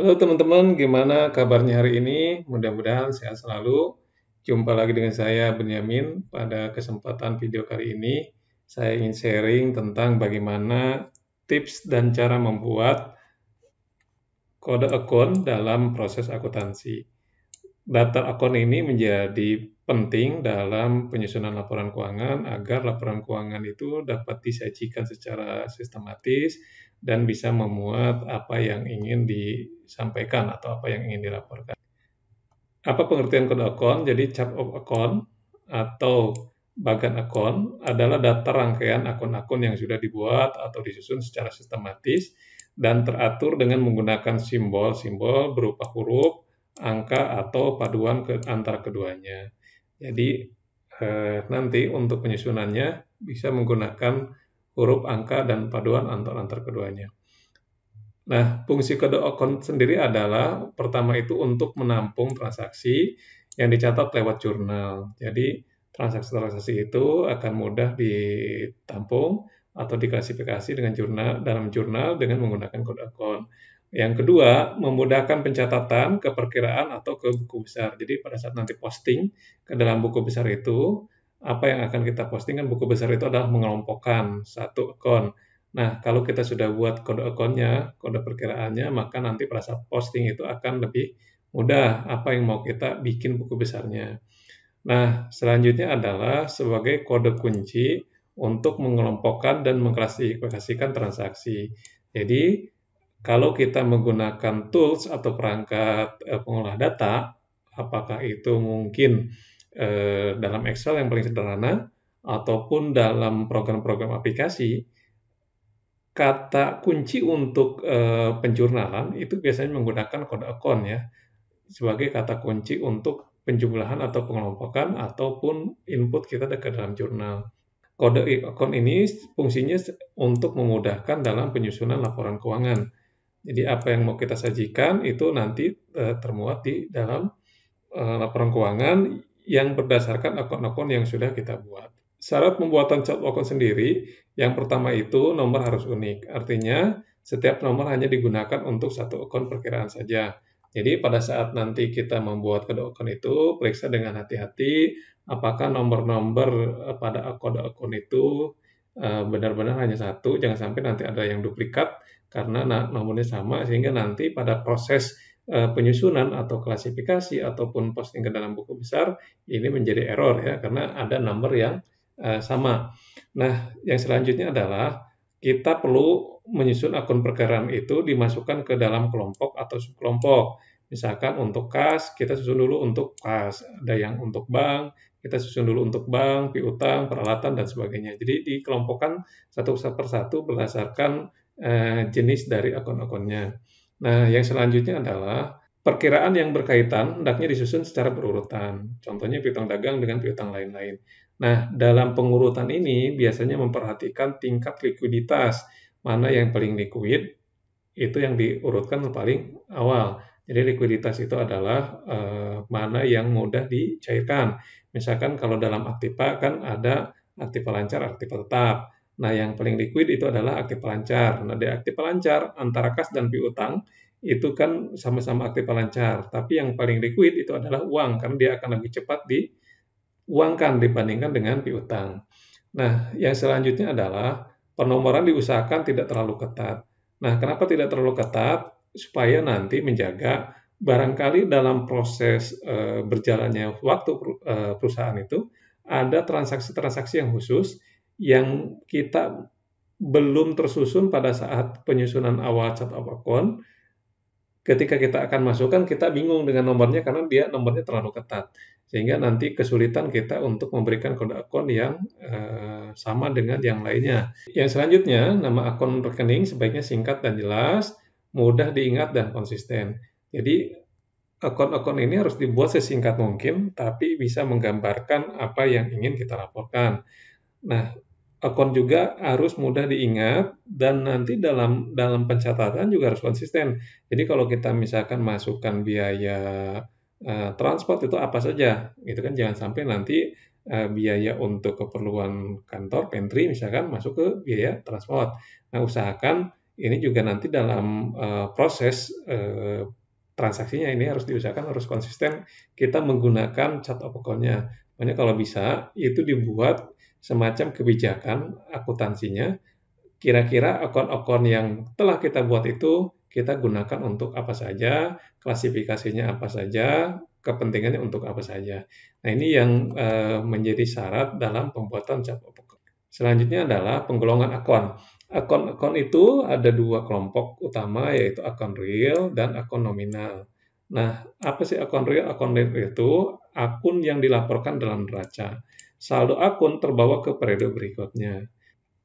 Halo teman-teman, gimana kabarnya hari ini? Mudah-mudahan sehat selalu. Jumpa lagi dengan saya Benyamin. Pada kesempatan video kali ini, saya ingin sharing tentang bagaimana tips dan cara membuat kode akun dalam proses akuntansi. Daftar akun ini menjadi penting dalam penyusunan laporan keuangan agar laporan keuangan itu dapat disajikan secara sistematis dan bisa memuat apa yang ingin disampaikan atau apa yang ingin dilaporkan. Apa pengertian kode akun? Jadi chart of account atau bagan akun adalah daftar rangkaian akun-akun yang sudah dibuat atau disusun secara sistematis dan teratur dengan menggunakan simbol-simbol berupa huruf, angka, atau paduan antara keduanya. Jadi nanti untuk penyusunannya bisa menggunakan huruf, angka, dan paduan antara keduanya. Nah, fungsi kode akun sendiri adalah pertama itu untuk menampung transaksi yang dicatat lewat jurnal. Jadi, transaksi-transaksi itu akan mudah ditampung atau diklasifikasi dengan dalam jurnal dengan menggunakan kode akun. Yang kedua, memudahkan pencatatan ke perkiraan atau ke buku besar. Jadi, pada saat nanti posting ke dalam buku besar itu, apa yang akan kita posting kan buku besar itu adalah mengelompokkan satu akun. Nah, kalau kita sudah buat kode akunnya, kode perkiraannya, maka nanti pada saat posting itu akan lebih mudah apa yang mau kita bikin buku besarnya. Nah, selanjutnya adalah sebagai kode kunci untuk mengelompokkan dan mengklasifikasikan transaksi. Jadi, kalau kita menggunakan tools atau perangkat pengolah data, apakah itu mungkin dalam Excel yang paling sederhana, ataupun dalam program-program aplikasi, kata kunci untuk penjurnalan itu biasanya menggunakan kode akun ya, sebagai kata kunci untuk penjumlahan atau pengelompokan ataupun input kita ke dalam jurnal. Kode akun ini fungsinya untuk memudahkan dalam penyusunan laporan keuangan. Jadi apa yang mau kita sajikan itu nanti termuat di dalam laporan keuangan yang berdasarkan akun-akun yang sudah kita buat. Syarat pembuatan chart akun sendiri, yang pertama itu nomor harus unik. Artinya, setiap nomor hanya digunakan untuk satu akun perkiraan saja. Jadi pada saat nanti kita membuat kode akun itu, periksa dengan hati-hati apakah nomor-nomor pada kode akun itu benar-benar hanya satu, jangan sampai nanti ada yang duplikat karena nomornya sama, sehingga nanti pada proses penyusunan atau klasifikasi ataupun posting ke dalam buku besar, ini menjadi error ya, karena ada nomor yang sama. Nah, yang selanjutnya adalah kita perlu menyusun akun perkiraan itu dimasukkan ke dalam kelompok atau subkelompok. Misalkan untuk kas, kita susun dulu untuk kas. Ada yang untuk bank, kita susun dulu untuk bank, piutang, peralatan, dan sebagainya. Jadi dikelompokkan satu persatu berdasarkan jenis dari akun-akunnya. Nah, yang selanjutnya adalah perkiraan yang berkaitan hendaknya disusun secara berurutan. Contohnya piutang dagang dengan piutang lain-lain. Nah, dalam pengurutan ini biasanya memperhatikan tingkat likuiditas, mana yang paling likuid, itu yang diurutkan paling awal. Jadi likuiditas itu adalah mana yang mudah dicairkan. Misalkan kalau dalam aktiva kan ada aktiva lancar, aktiva tetap. Nah, yang paling likuid itu adalah aktiva lancar. Nah, di aktiva lancar antara kas dan piutang itu kan sama-sama aktiva lancar, tapi yang paling likuid itu adalah uang karena dia akan lebih cepat uangkan dibandingkan dengan piutang. Nah, yang selanjutnya adalah penomoran diusahakan tidak terlalu ketat. Nah, kenapa tidak terlalu ketat? Supaya nanti menjaga barangkali dalam proses berjalannya waktu perusahaan itu ada transaksi-transaksi yang khusus yang kita belum tersusun pada saat penyusunan awal chart of account. Ketika kita akan masukkan, kita bingung dengan nomornya karena dia nomornya terlalu ketat. Sehingga nanti kesulitan kita untuk memberikan kode akun yang sama dengan yang lainnya. Yang selanjutnya, nama akun rekening sebaiknya singkat dan jelas, mudah diingat dan konsisten. Jadi, akun-akun ini harus dibuat sesingkat mungkin, tapi bisa menggambarkan apa yang ingin kita laporkan. Nah, akun juga harus mudah diingat dan nanti dalam pencatatan juga harus konsisten. Jadi kalau kita misalkan masukkan biaya transport itu apa saja, gitu kan jangan sampai nanti biaya untuk keperluan kantor, pantry misalkan masuk ke biaya transport. Nah, usahakan ini juga nanti dalam proses transaksinya ini harus diusahakan harus konsisten kita menggunakan chart of account-nya. Makanya kalau bisa itu dibuat semacam kebijakan akuntansinya, kira-kira akun-akun yang telah kita buat itu kita gunakan untuk apa saja, klasifikasinya apa saja, kepentingannya untuk apa saja. Nah, ini yang menjadi syarat dalam pembuatan chart of account. Selanjutnya adalah penggolongan akun. Akun-akun itu ada dua kelompok utama, yaitu akun real dan akun nominal. Nah, apa sih akun real? Akun real itu akun yang dilaporkan dalam neraca. Saldo akun terbawa ke periode berikutnya.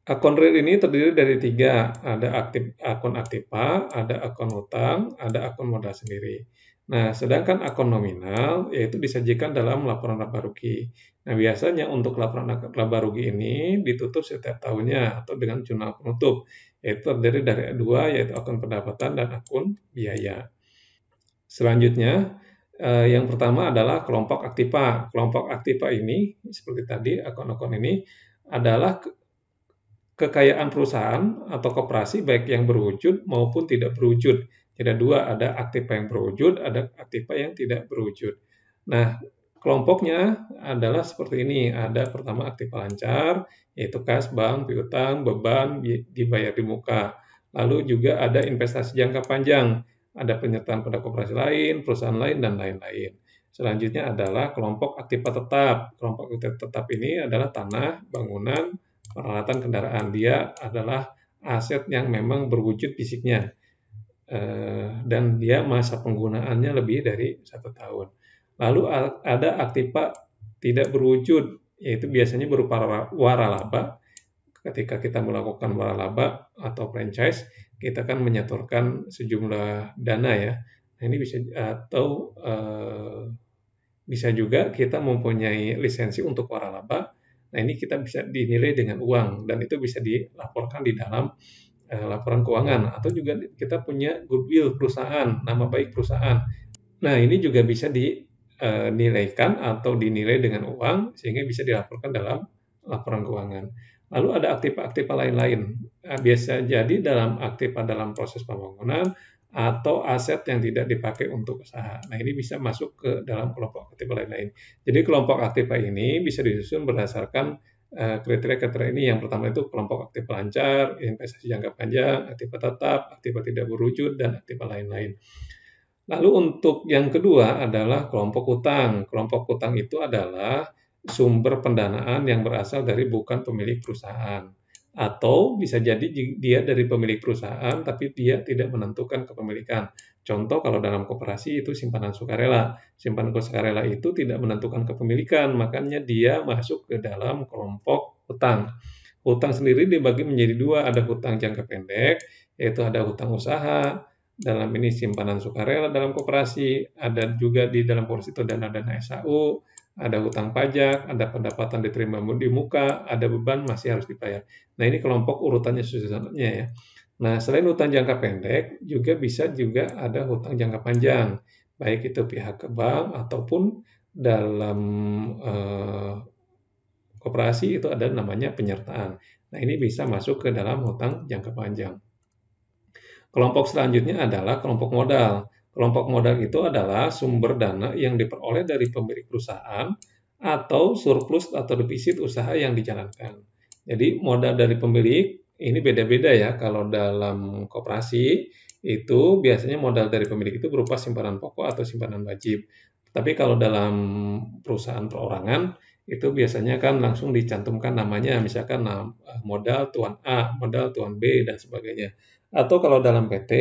Akun real ini terdiri dari tiga, ada akun aktiva, ada akun hutang, ada akun modal sendiri. Nah, sedangkan akun nominal yaitu disajikan dalam laporan laba rugi. Nah, biasanya untuk laporan laba rugi ini ditutup setiap tahunnya atau dengan jurnal penutup, yaitu terdiri dari dua, yaitu akun pendapatan dan akun biaya. Selanjutnya, yang pertama adalah kelompok aktiva. Kelompok aktiva ini, seperti tadi, akun-akun ini adalah kekayaan perusahaan atau koperasi baik yang berwujud maupun tidak berwujud. Ada dua, ada aktiva yang berwujud, ada aktiva yang tidak berwujud. Nah, kelompoknya adalah seperti ini. Ada pertama aktiva lancar, yaitu kas, bank, piutang, beban, dibayar di muka. Lalu juga ada investasi jangka panjang, ada penyertaan pada koperasi lain, perusahaan lain, dan lain-lain. Selanjutnya adalah kelompok aktiva tetap. Kelompok aktiva tetap ini adalah tanah, bangunan, peralatan kendaraan. Dia adalah aset yang memang berwujud fisiknya dan dia masa penggunaannya lebih dari 1 tahun. Lalu ada aktiva tidak berwujud, yaitu biasanya berupa waralaba. Ketika kita melakukan waralaba atau franchise, kita kan menyetorkan sejumlah dana ya. Nah, ini bisa atau bisa juga kita mempunyai lisensi untuk waralaba. Nah, ini kita bisa dinilai dengan uang dan itu bisa dilaporkan di dalam laporan keuangan, atau juga kita punya goodwill perusahaan, nama baik perusahaan. Nah, ini juga bisa dinilaikan atau dinilai dengan uang sehingga bisa dilaporkan dalam laporan keuangan. Lalu ada aktiva-aktiva lain-lain. Biasa jadi dalam aktiva dalam proses pembangunan atau aset yang tidak dipakai untuk usaha. Nah, ini bisa masuk ke dalam kelompok aktiva lain-lain. Jadi kelompok aktiva ini bisa disusun berdasarkan kriteria-kriteria ini. Yang pertama itu kelompok aktiva lancar, investasi jangka panjang, aktiva tetap, aktiva tidak berwujud, dan aktiva lain-lain. Lalu untuk yang kedua adalah kelompok hutang. Kelompok hutang itu adalah sumber pendanaan yang berasal dari bukan pemilik perusahaan. Atau bisa jadi dia dari pemilik perusahaan tapi dia tidak menentukan kepemilikan. Contoh kalau dalam koperasi itu simpanan sukarela. Simpanan sukarela itu tidak menentukan kepemilikan, makanya dia masuk ke dalam kelompok hutang. Hutang sendiri dibagi menjadi dua, ada hutang jangka pendek, yaitu ada hutang usaha, dalam ini simpanan sukarela dalam koperasi, ada juga di dalam koperasi itu dana-dana SAU, ada hutang pajak, ada pendapatan diterima di muka, ada beban masih harus dibayar. Nah, ini kelompok urutannya susunannya ya. Nah, selain hutang jangka pendek, juga bisa juga ada hutang jangka panjang, baik itu pihak ke bank ataupun dalam koperasi itu ada namanya penyertaan. Nah, ini bisa masuk ke dalam hutang jangka panjang. Kelompok selanjutnya adalah kelompok modal. Kelompok modal itu adalah sumber dana yang diperoleh dari pemilik perusahaan atau surplus atau defisit usaha yang dijalankan. Jadi modal dari pemilik ini beda-beda ya. Kalau dalam koperasi itu biasanya modal dari pemilik itu berupa simpanan pokok atau simpanan wajib. Tapi kalau dalam perusahaan perorangan itu biasanya kan langsung dicantumkan namanya, misalkan modal tuan A, modal tuan B, dan sebagainya. Atau kalau dalam PT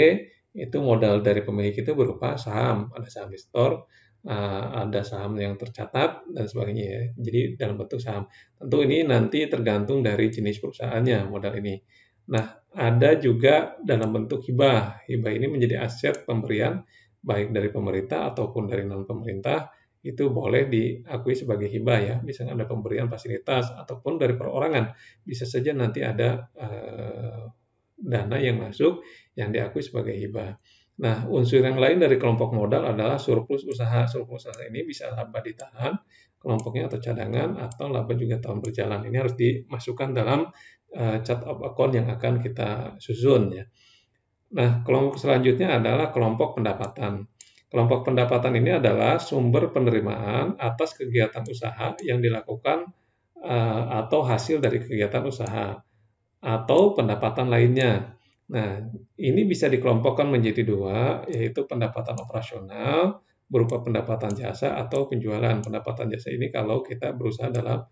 itu modal dari pemilik itu berupa saham, ada saham di store, ada saham yang tercatat dan sebagainya ya. Jadi dalam bentuk saham. Tentu ini nanti tergantung dari jenis perusahaannya modal ini. Nah, ada juga dalam bentuk hibah. Hibah ini menjadi aset pemberian baik dari pemerintah ataupun dari non pemerintah, itu boleh diakui sebagai hibah ya. Misalnya ada pemberian fasilitas ataupun dari perorangan. Bisa saja nanti ada dana yang masuk yang diakui sebagai hibah. Nah, unsur yang lain dari kelompok modal adalah surplus usaha. Surplus usaha ini bisa laba ditahan kelompoknya atau cadangan, atau laba juga tahun berjalan. Ini harus dimasukkan dalam chart of account yang akan kita susun ya. Nah, kelompok selanjutnya adalah kelompok pendapatan. Kelompok pendapatan ini adalah sumber penerimaan atas kegiatan usaha yang dilakukan atau hasil dari kegiatan usaha atau pendapatan lainnya. Nah, ini bisa dikelompokkan menjadi dua, yaitu pendapatan operasional berupa pendapatan jasa atau penjualan. Pendapatan jasa ini kalau kita berusaha dalam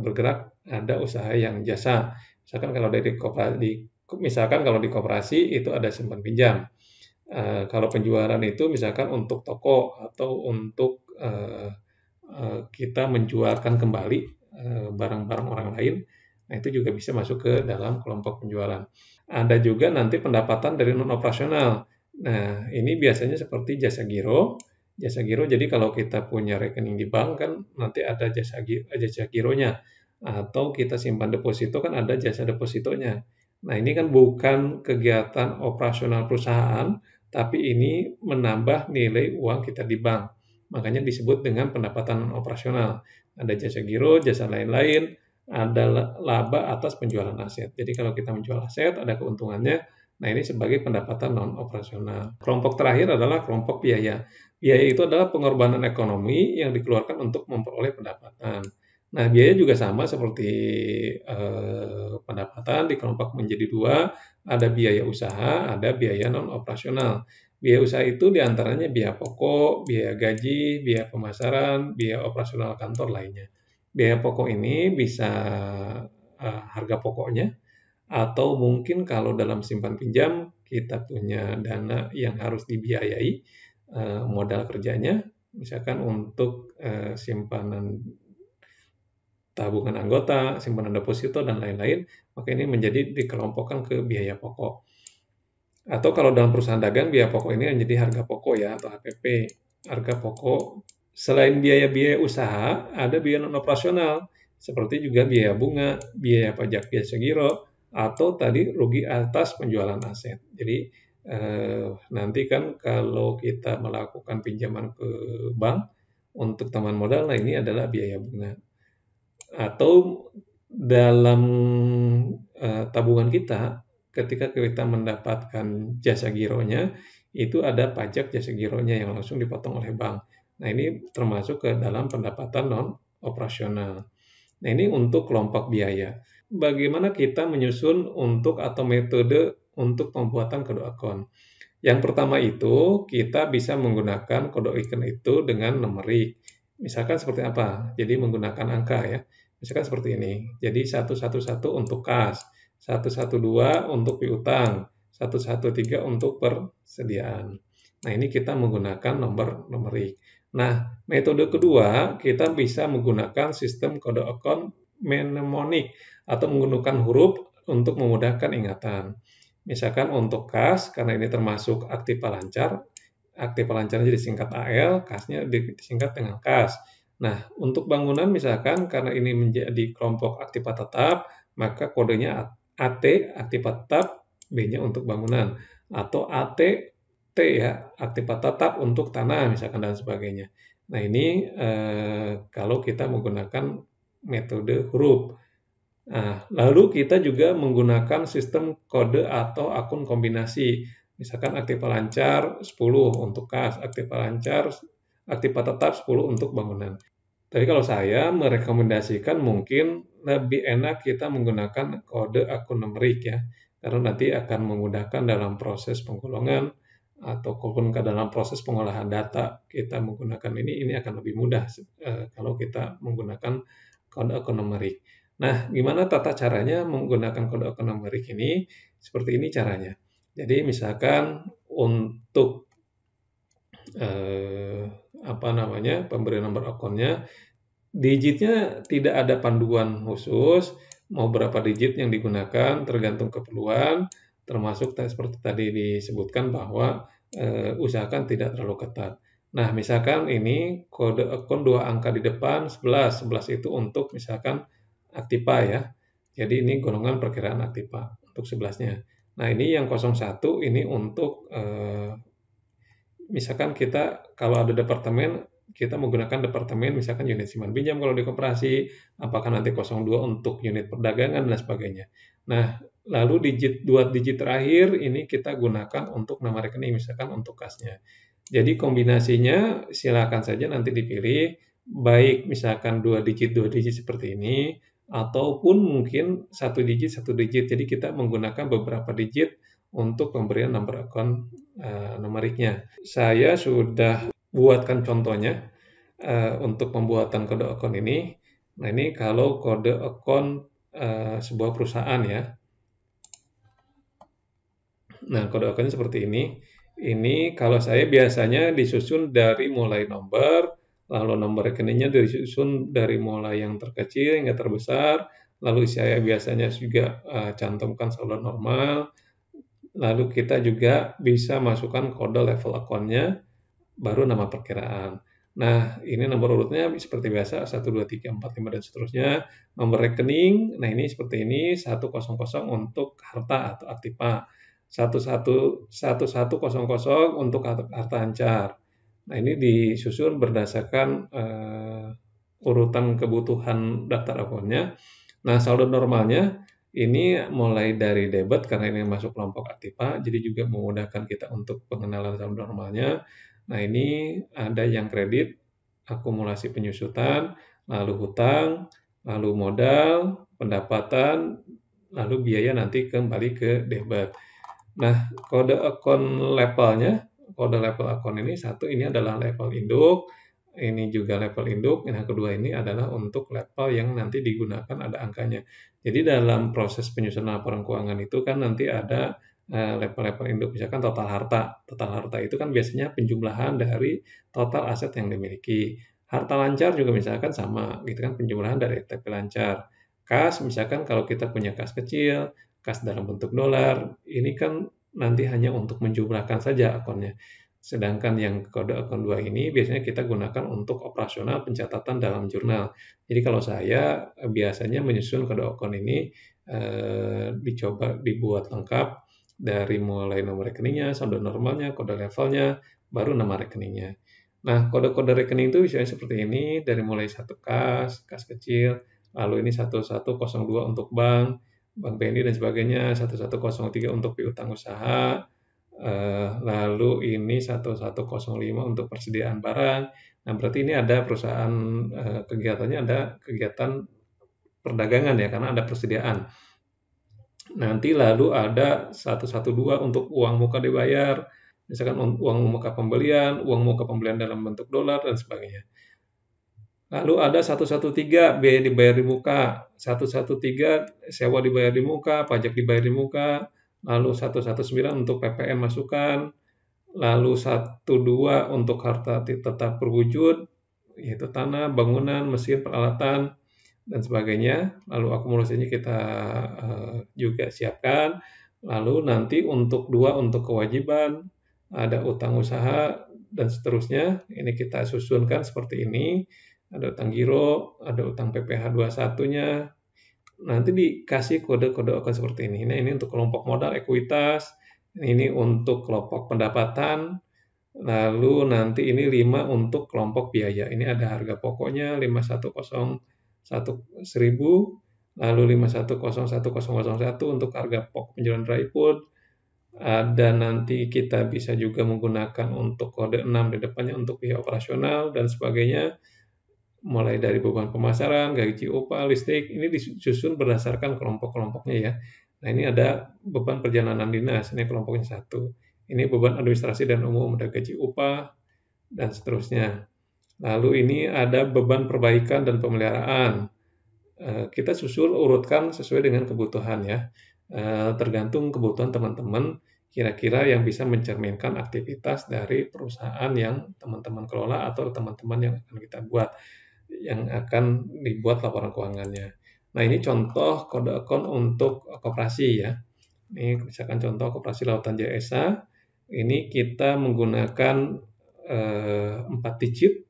bergerak ada usaha yang jasa. Misalkan kalau di koperasi itu ada simpan pinjam. Kalau penjualan itu misalkan untuk toko atau untuk kita menjualkan kembali barang-barang orang lain, nah itu juga bisa masuk ke dalam kelompok penjualan. Ada juga nanti pendapatan dari non operasional. Nah, ini biasanya seperti jasa giro. Jasa giro, jadi kalau kita punya rekening di bank kan nanti ada jasa gironya. Atau kita simpan deposito kan ada jasa depositonya. Nah, ini kan bukan kegiatan operasional perusahaan, tapi ini menambah nilai uang kita di bank. Makanya disebut dengan pendapatan operasional. Ada jasa giro, jasa lain-lain, ada laba atas penjualan aset. Jadi kalau kita menjual aset ada keuntungannya. Nah, ini sebagai pendapatan non operasional. Kelompok terakhir adalah kelompok biaya. Biaya itu adalah pengorbanan ekonomi yang dikeluarkan untuk memperoleh pendapatan. Nah, biaya juga sama seperti pendapatan dikelompok menjadi dua, ada biaya usaha, ada biaya non operasional. Biaya usaha itu diantaranya biaya pokok, biaya gaji, biaya pemasaran, biaya operasional kantor lainnya. Biaya pokok ini bisa harga pokoknya, atau mungkin kalau dalam simpan pinjam kita punya dana yang harus dibiayai, modal kerjanya, misalkan untuk simpanan tabungan anggota, simpanan deposito, dan lain-lain, maka ini menjadi dikelompokkan ke biaya pokok. Atau kalau dalam perusahaan dagang, biaya pokok ini menjadi harga pokok ya, atau HPP. Harga pokok, selain biaya-biaya usaha, ada biaya non-operasional, seperti juga biaya bunga, biaya pajak biasa giro, atau tadi rugi atas penjualan aset. Jadi, nanti kan kalau kita melakukan pinjaman ke bank, untuk tambahan modal, nah ini adalah biaya bunga. Atau dalam tabungan kita, ketika kita mendapatkan jasa gironya, itu ada pajak jasa gironya yang langsung dipotong oleh bank. Nah, ini termasuk ke dalam pendapatan non operasional. Nah, ini untuk kelompok biaya. Bagaimana kita menyusun untuk atau metode untuk pembuatan kode akun? Yang pertama itu, kita bisa menggunakan kode akun itu dengan numerik. Misalkan seperti apa? Jadi menggunakan angka ya. Misalkan seperti ini. Jadi 111 untuk kas, 112 untuk piutang, 113 untuk persediaan. Nah, ini kita menggunakan nomor numerik. Nah, metode kedua, kita bisa menggunakan sistem kode akun mnemonik atau menggunakan huruf untuk memudahkan ingatan. Misalkan untuk kas, karena ini termasuk aktiva lancarnya disingkat AL, kasnya disingkat dengan kas. Nah, untuk bangunan misalkan karena ini menjadi kelompok aktiva tetap, maka kodenya AT, aktiva tetap, B-nya untuk bangunan. Atau AT, T ya, aktiva tetap untuk tanah misalkan dan sebagainya. Nah, ini kalau kita menggunakan metode huruf. Nah, lalu kita juga menggunakan sistem kode atau akun kombinasi. Misalkan aktiva lancar 10 untuk kas, aktiva tetap 10 untuk bangunan. Tapi kalau saya merekomendasikan mungkin lebih enak kita menggunakan kode akun numerik ya, karena nanti akan memudahkan dalam proses penggolongan ataupun dalam proses pengolahan data kita menggunakan ini akan lebih mudah kalau kita menggunakan kode akun numerik. Nah, gimana tata caranya menggunakan kode akun numerik ini? Seperti ini caranya. Jadi misalkan untuk pemberian nomor akunnya, digitnya tidak ada panduan khusus, mau berapa digit yang digunakan tergantung keperluan, termasuk seperti tadi disebutkan bahwa usahakan tidak terlalu ketat. Nah, misalkan ini kode akun 2 angka di depan 11, 11 itu untuk misalkan aktiva ya. Jadi ini golongan perkiraan aktiva untuk 11-nya. Nah, ini yang 01 ini untuk misalkan kita kalau ada departemen kita menggunakan departemen misalkan unit simpan pinjam kalau di koperasi, apakah nanti 02 untuk unit perdagangan dan sebagainya. Nah, lalu 2 digit terakhir ini kita gunakan untuk nama rekening, misalkan untuk kasnya. Jadi kombinasinya silakan saja nanti dipilih, baik misalkan 2 digit seperti ini, ataupun mungkin 1 digit. Jadi kita menggunakan beberapa digit untuk pemberian nomor akun numeriknya. Saya sudah buatkan contohnya untuk pembuatan kode akun ini. Nah, ini kalau kode akun sebuah perusahaan ya. Nah, kode akunnya seperti ini. Ini kalau saya biasanya disusun dari mulai nomor, lalu nomor rekeningnya disusun dari mulai yang terkecil hingga terbesar, lalu saya biasanya juga cantumkan saldo normal, lalu kita juga bisa masukkan kode level akunnya, baru nama perkiraan. Nah, ini nomor urutnya seperti biasa, 1, 2, 3, 4, 5, dan seterusnya. Nomor rekening, nah ini seperti ini, 100 untuk harta atau aktiva. 1100 untuk harta ancar. Nah, ini disusun berdasarkan urutan kebutuhan daftar akunnya. Nah, saldo normalnya ini mulai dari debit karena ini masuk kelompok aktiva, jadi juga memudahkan kita untuk pengenalan saldo normalnya. Nah, ini ada yang kredit, akumulasi penyusutan, lalu hutang, lalu modal, pendapatan, lalu biaya nanti kembali ke debit. Nah, kode akun levelnya, kode level akun ini satu, ini adalah level induk, ini juga level induk, yang kedua ini adalah untuk level yang nanti digunakan ada angkanya. Jadi dalam proses penyusunan laporan keuangan itu kan nanti ada level-level induk, misalkan total harta. Total harta itu kan biasanya penjumlahan dari total aset yang dimiliki. Harta lancar juga misalkan sama, gitu kan, penjumlahan dari RTP lancar. Kas, misalkan kalau kita punya kas kecil, kas dalam bentuk dolar, ini kan nanti hanya untuk menjumlahkan saja akunnya. Sedangkan yang kode akun 2 ini biasanya kita gunakan untuk operasional pencatatan dalam jurnal. Jadi kalau saya biasanya menyusun kode akun ini dicoba dibuat lengkap dari mulai nomor rekeningnya, saldo normalnya, kode levelnya, baru nama rekeningnya. Nah, kode-kode rekening itu biasanya seperti ini, dari mulai satu kas kecil, lalu ini 1102 untuk bank, Bank BNI dan sebagainya, 1103 untuk piutang usaha, lalu ini 1105 untuk persediaan barang. Nah, berarti ini ada perusahaan kegiatannya ada kegiatan perdagangan ya, karena ada persediaan. Nanti lalu ada 112 untuk uang muka dibayar, misalkan uang muka pembelian, uang muka pembelian dalam bentuk dolar, dan sebagainya. Lalu ada 113 biaya dibayar di muka, 113 sewa dibayar di muka, pajak dibayar di muka, lalu 119 untuk PPN masukan, lalu 12 untuk harta tetap berwujud, yaitu tanah, bangunan, mesin, peralatan, dan sebagainya. Lalu akumulasinya kita juga siapkan. Lalu nanti untuk 2 untuk kewajiban, ada utang usaha, dan seterusnya. Ini kita susunkan seperti ini. Ada utang giro, ada utang PPh 21-nya. Nanti dikasih kode-kode akun seperti ini. Nah, ini untuk kelompok modal ekuitas, ini untuk kelompok pendapatan, lalu nanti ini 5 untuk kelompok biaya. Ini ada harga pokoknya 5101.1000, lalu 5101.001 untuk harga pokok penjualan dry food. Ada nanti kita bisa juga menggunakan untuk kode 6 di depannya untuk biaya operasional dan sebagainya. Mulai dari beban pemasaran, gaji upah, listrik, ini disusun berdasarkan kelompok-kelompoknya ya. Nah, ini ada beban perjalanan dinas, ini kelompoknya 1. Ini beban administrasi dan umum, ada gaji upah, dan seterusnya. Lalu ini ada beban perbaikan dan pemeliharaan. Kita susul urutkan sesuai dengan kebutuhan ya. Tergantung kebutuhan teman-teman, kira-kira yang bisa mencerminkan aktivitas dari perusahaan yang teman-teman kelola atau teman-teman yang akan kita buat, yang akan dibuat laporan keuangannya. Nah, ini contoh kode akun untuk koperasi ya. Ini misalkan contoh koperasi Lautan Jaya Esa. Ini kita menggunakan 4 digit,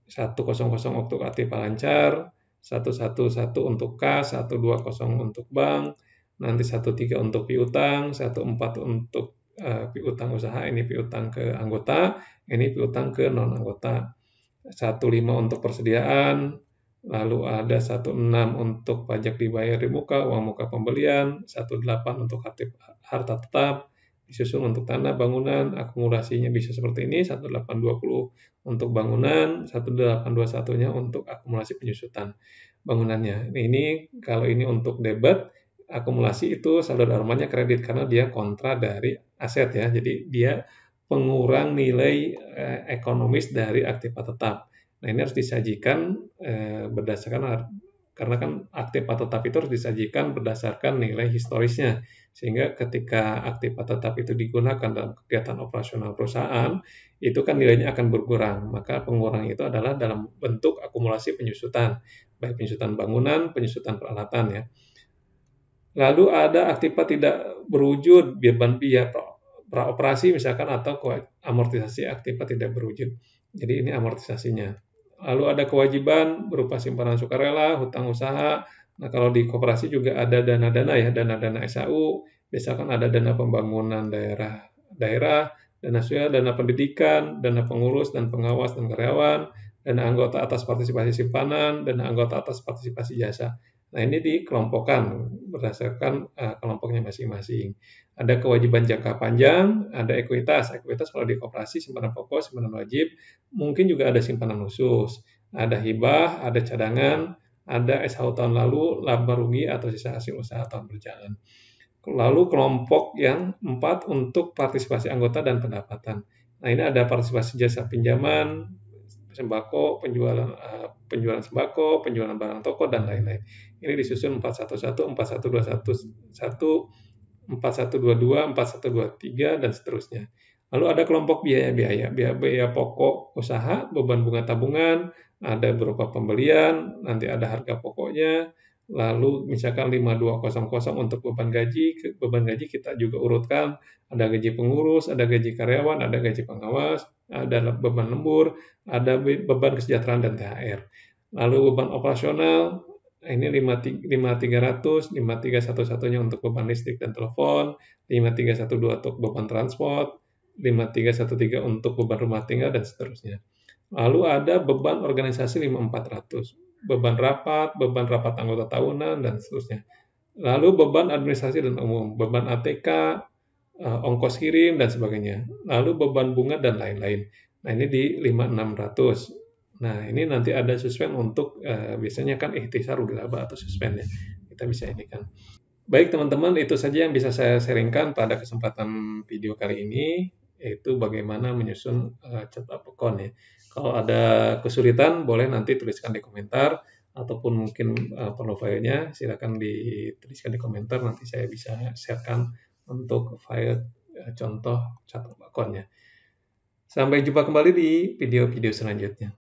100 untuk aktiva lancar, 111 untuk kas, 120 untuk bank, nanti 13 untuk piutang, 14 untuk piutang usaha, ini piutang ke anggota, ini piutang ke non-anggota. 15 untuk persediaan, lalu ada 16 untuk pajak dibayar di muka, uang muka pembelian, 18 untuk harta tetap, disusun untuk tanah bangunan, akumulasinya bisa seperti ini, 1820 untuk bangunan, 1821-nya untuk akumulasi penyusutan bangunannya. Ini kalau ini untuk debit, akumulasi itu saldo darmanya kredit karena dia kontra dari aset ya. Jadi dia pengurang nilai ekonomis dari aktiva tetap. Nah, ini harus disajikan berdasarkan karena kan aktiva tetap itu harus disajikan berdasarkan nilai historisnya. Sehingga ketika aktiva tetap itu digunakan dalam kegiatan operasional perusahaan, itu kan nilainya akan berkurang. Maka pengurang itu adalah dalam bentuk akumulasi penyusutan, baik penyusutan bangunan, penyusutan peralatan ya. Lalu ada aktiva tidak berwujud, beban biaya praoperasi misalkan atau amortisasi aktiva tidak berwujud. Jadi ini amortisasinya. Lalu ada kewajiban berupa simpanan sukarela, hutang usaha. Nah, kalau di koperasi juga ada dana-dana ya, dana-dana SAU, misalkan ada dana pembangunan daerah, dana sosial, dana pendidikan, dana pengurus dan pengawas dan karyawan, dana anggota atas partisipasi simpanan, dana anggota atas partisipasi jasa. Nah, ini dikelompokkan berdasarkan kelompoknya masing-masing. Ada kewajiban jangka panjang, ada ekuitas. Ekuitas kalau di koperasi simpanan pokok, simpanan wajib, mungkin juga ada simpanan khusus. Ada hibah, ada cadangan, ada SHU tahun lalu, laba rugi atau sisa hasil usaha tahun berjalan. Lalu kelompok yang 4 untuk partisipasi anggota dan pendapatan. Nah, ini ada partisipasi jasa pinjaman, sembako, penjualan sembako, penjualan barang toko, dan lain-lain. Ini disusun 411, 4121, 4122, 4123, dan seterusnya. Lalu ada kelompok biaya pokok usaha, beban bunga tabungan, ada berupa pembelian, nanti ada harga pokoknya, lalu misalkan 5200 untuk beban gaji kita juga urutkan, ada gaji pengurus, ada gaji karyawan, ada gaji pengawas, ada beban lembur, ada beban kesejahteraan dan THR. Lalu beban operasional, ini 5300, 5311-nya untuk beban listrik dan telepon, 5312 untuk beban transport, 5313 untuk beban rumah tinggal, dan seterusnya. Lalu ada beban organisasi 5400, beban rapat anggota tahunan, dan seterusnya. Lalu beban administrasi dan umum, beban ATK, ongkos kirim, dan sebagainya. Lalu beban bunga dan lain-lain. Nah, ini di 5600. Nah, ini nanti ada suspen untuk biasanya kan ikhtisar laba atau suspen ya. Kita bisa ini kan. Baik teman-teman, itu saja yang bisa saya sharingkan pada kesempatan video kali ini, yaitu bagaimana menyusun chart of account ya. Kalau ada kesulitan, boleh nanti tuliskan di komentar, ataupun mungkin perlu filenya, silakan dituliskan di komentar, nanti saya bisa sharekan untuk file contoh chart of account-nya. Sampai jumpa kembali di video-video selanjutnya.